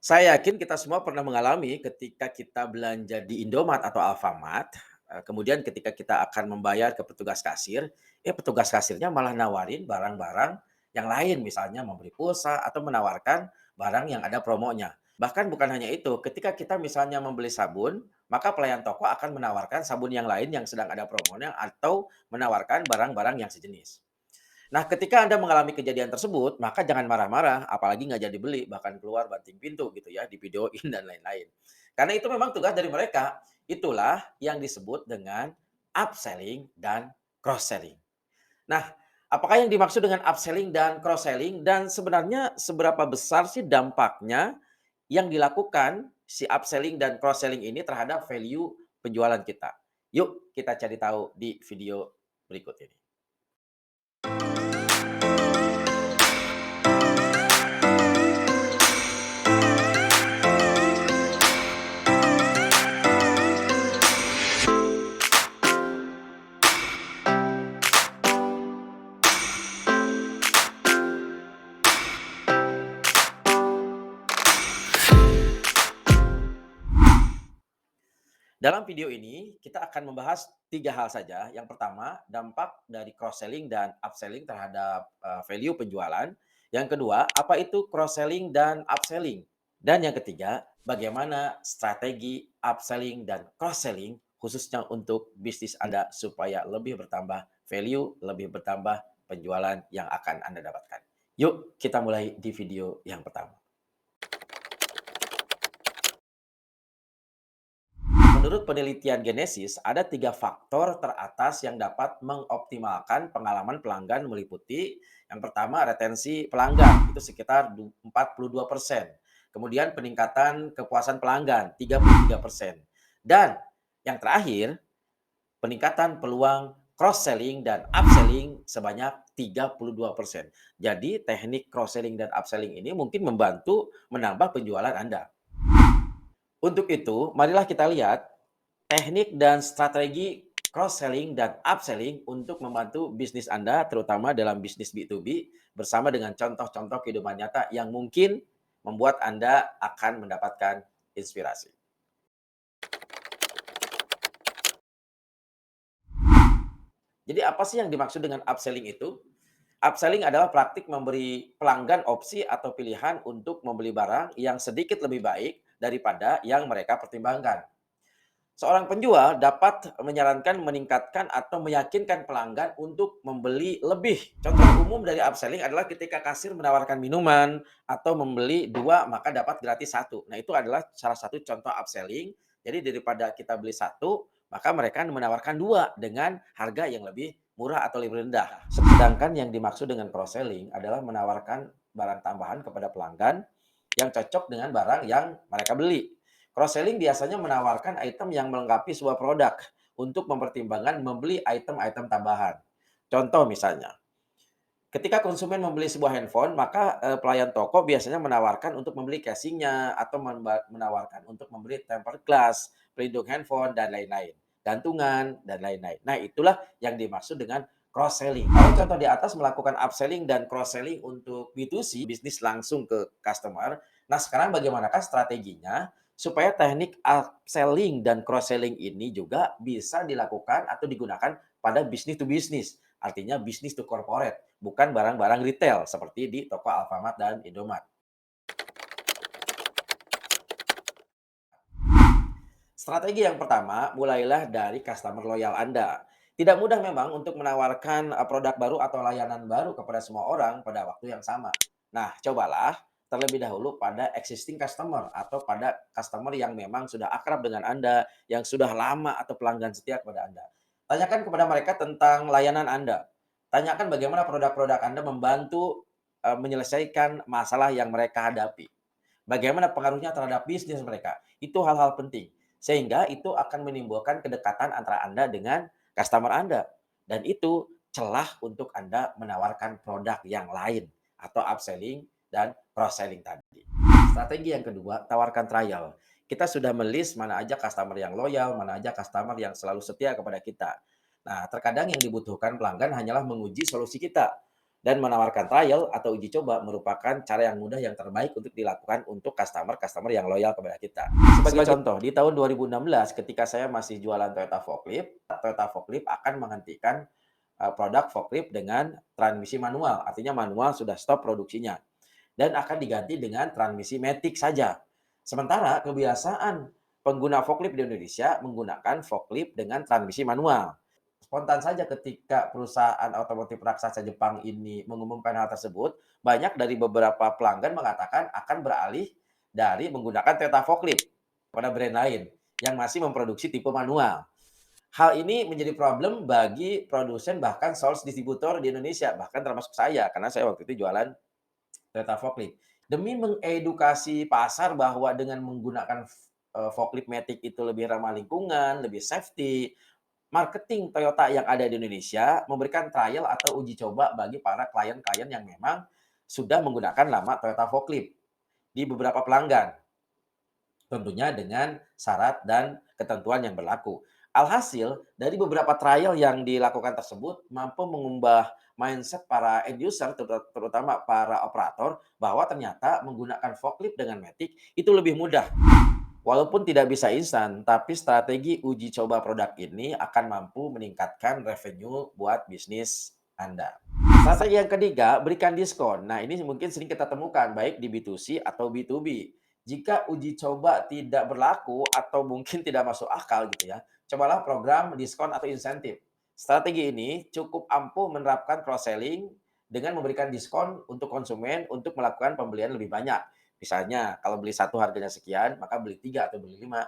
Saya yakin kita semua pernah mengalami ketika kita belanja di Indomaret atau Alfamart, kemudian ketika kita akan membayar ke petugas kasir, petugas kasirnya malah nawarin barang-barang yang lain, misalnya memberi pulsa atau menawarkan barang yang ada promonya. Bahkan bukan hanya itu, ketika kita misalnya membeli sabun, maka pelayan toko akan menawarkan sabun yang lain yang sedang ada promonya atau menawarkan barang-barang yang sejenis. Nah, ketika Anda mengalami kejadian tersebut, maka jangan marah-marah, apalagi nggak jadi beli, bahkan keluar banting pintu gitu ya, divideoin dan lain-lain. Karena itu memang tugas dari mereka. Itulah yang disebut dengan upselling dan cross-selling. Nah, apakah yang dimaksud dengan upselling dan cross-selling dan sebenarnya seberapa besar sih dampaknya yang dilakukan si upselling dan cross-selling ini terhadap value penjualan kita? Yuk kita cari tahu di video berikut ini. Dalam video ini, kita akan membahas 3 hal saja. Yang pertama, dampak dari cross-selling dan upselling terhadap, value penjualan. Yang kedua, apa itu cross-selling dan upselling. Dan yang ketiga, bagaimana strategi upselling dan cross-selling khususnya untuk bisnis Anda supaya lebih bertambah value, lebih bertambah penjualan yang akan Anda dapatkan. Yuk kita mulai di video yang pertama. Menurut penelitian Genesis, ada 3 faktor teratas yang dapat mengoptimalkan pengalaman pelanggan meliputi yang pertama retensi pelanggan, itu sekitar 42%. Kemudian peningkatan kepuasan pelanggan, 33%. Dan yang terakhir, peningkatan peluang cross-selling dan upselling sebanyak 32%. Jadi teknik cross-selling dan upselling ini mungkin membantu menambah penjualan Anda. Untuk itu, marilah kita lihat teknik dan strategi cross-selling dan upselling untuk membantu bisnis Anda, terutama dalam bisnis B2B, bersama dengan contoh-contoh kehidupan nyata yang mungkin membuat Anda akan mendapatkan inspirasi. Jadi apa sih yang dimaksud dengan upselling itu? Upselling adalah praktik memberi pelanggan opsi atau pilihan untuk membeli barang yang sedikit lebih baik daripada yang mereka pertimbangkan. Seorang penjual dapat menyarankan, meningkatkan, atau meyakinkan pelanggan untuk membeli lebih. Contoh umum dari upselling adalah ketika kasir menawarkan minuman atau membeli 2 maka dapat gratis satu. Nah, itu adalah salah satu contoh upselling. Jadi daripada kita beli satu, maka mereka menawarkan 2 dengan harga yang lebih murah atau lebih rendah. Sedangkan yang dimaksud dengan cross selling adalah menawarkan barang tambahan kepada pelanggan yang cocok dengan barang yang mereka beli. Cross-selling biasanya menawarkan item yang melengkapi sebuah produk untuk mempertimbangkan membeli item-item tambahan. Contoh misalnya, ketika konsumen membeli sebuah handphone, maka, pelayan toko biasanya menawarkan untuk membeli casingnya atau menawarkan untuk membeli tempered glass, pelindung handphone, dan lain-lain, gantungan, dan lain-lain. Nah, itulah yang dimaksud dengan cross-selling. Kalau contoh di atas melakukan upselling dan cross-selling untuk B2C, bisnis langsung ke customer. Nah, sekarang bagaimanakah strateginya supaya teknik upselling dan cross-selling ini juga bisa dilakukan atau digunakan pada bisnis to bisnis, artinya bisnis to corporate, bukan barang-barang retail seperti di toko Alfamart dan Indomaret. Strategi yang pertama, mulailah dari customer loyal Anda. Tidak mudah memang untuk menawarkan produk baru atau layanan baru kepada semua orang pada waktu yang sama. Nah, cobalah terlebih dahulu pada existing customer atau pada customer yang memang sudah akrab dengan Anda, yang sudah lama atau pelanggan setia kepada Anda. Tanyakan kepada mereka tentang layanan Anda. Tanyakan bagaimana produk-produk Anda membantu menyelesaikan masalah yang mereka hadapi. Bagaimana pengaruhnya terhadap bisnis mereka. Itu hal-hal penting. Sehingga itu akan menimbulkan kedekatan antara Anda dengan customer Anda. Dan itu celah untuk Anda menawarkan produk yang lain atau upselling dan cross-selling tadi. Strategi yang kedua, tawarkan trial. Kita sudah melis mana aja customer yang loyal, mana aja customer yang selalu setia kepada kita. Nah, terkadang yang dibutuhkan pelanggan hanyalah menguji solusi kita. Dan menawarkan trial atau uji coba merupakan cara yang mudah yang terbaik untuk dilakukan untuk customer-customer yang loyal kepada kita. Sebagai contoh, di tahun 2016 ketika saya masih jualan Toyota Forklift akan menghentikan produk forklift dengan transmisi manual. Artinya manual sudah stop produksinya dan akan diganti dengan transmisi matic saja. Sementara kebiasaan pengguna forklift di Indonesia menggunakan forklift dengan transmisi manual. Spontan saja ketika perusahaan otomotif raksasa Jepang ini mengumumkan hal tersebut, banyak dari beberapa pelanggan mengatakan akan beralih dari menggunakan Toyota forklift pada brand lain yang masih memproduksi tipe manual. Hal ini menjadi problem bagi produsen bahkan sales distributor di Indonesia, bahkan termasuk saya, karena saya waktu itu jualan Toyota forklift. Demi mengedukasi pasar bahwa dengan menggunakan forklift matic itu lebih ramah lingkungan, lebih safety, marketing Toyota yang ada di Indonesia memberikan trial atau uji coba bagi para klien-klien yang memang sudah menggunakan lama Toyota forklift di beberapa pelanggan. Tentunya dengan syarat dan ketentuan yang berlaku. Alhasil, dari beberapa trial yang dilakukan tersebut mampu mengubah mindset para end user, terutama para operator, bahwa ternyata menggunakan forklift dengan matic itu lebih mudah. Walaupun tidak bisa instan, tapi strategi uji coba produk ini akan mampu meningkatkan revenue buat bisnis Anda. Strategi yang ketiga, berikan diskon. Nah, ini mungkin sering kita temukan baik di B2C atau B2B. Jika uji coba tidak berlaku atau mungkin tidak masuk akal gitu ya, cobalah program diskon atau insentif. Strategi ini cukup ampuh menerapkan cross selling dengan memberikan diskon untuk konsumen untuk melakukan pembelian lebih banyak. Misalnya, kalau beli satu harganya sekian, maka beli tiga atau beli lima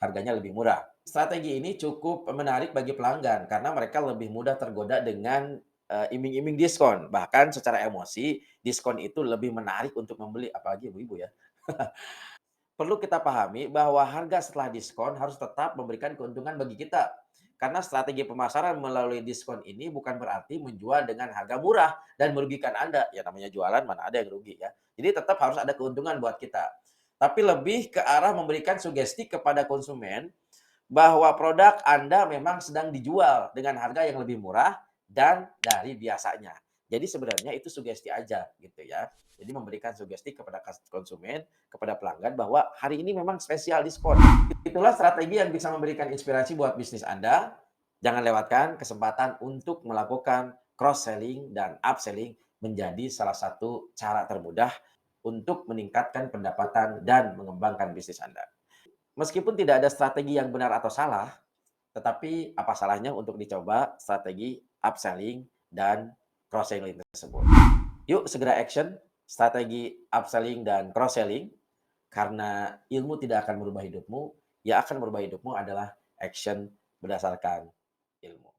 harganya lebih murah. Strategi ini cukup menarik bagi pelanggan karena mereka lebih mudah tergoda dengan iming-iming diskon. Bahkan secara emosi, diskon itu lebih menarik untuk membeli, apalagi ibu-ibu ya. Perlu kita pahami bahwa harga setelah diskon harus tetap memberikan keuntungan bagi kita. Karena strategi pemasaran melalui diskon ini bukan berarti menjual dengan harga murah dan merugikan Anda. Ya namanya jualan mana ada yang rugi ya. Jadi tetap harus ada keuntungan buat kita. Tapi lebih ke arah memberikan sugesti kepada konsumen bahwa produk Anda memang sedang dijual dengan harga yang lebih murah dan dari biasanya. Jadi sebenarnya itu sugesti aja gitu ya. Jadi memberikan sugesti kepada konsumen, kepada pelanggan bahwa hari ini memang spesial diskon. Itulah strategi yang bisa memberikan inspirasi buat bisnis Anda. Jangan lewatkan kesempatan untuk melakukan cross selling dan upselling menjadi salah satu cara termudah untuk meningkatkan pendapatan dan mengembangkan bisnis Anda. Meskipun tidak ada strategi yang benar atau salah, tetapi apa salahnya untuk dicoba strategi upselling dan cross-selling tersebut. Yuk segera action strategi upselling dan cross-selling karena ilmu tidak akan merubah hidupmu, yang akan merubah hidupmu adalah action berdasarkan ilmu.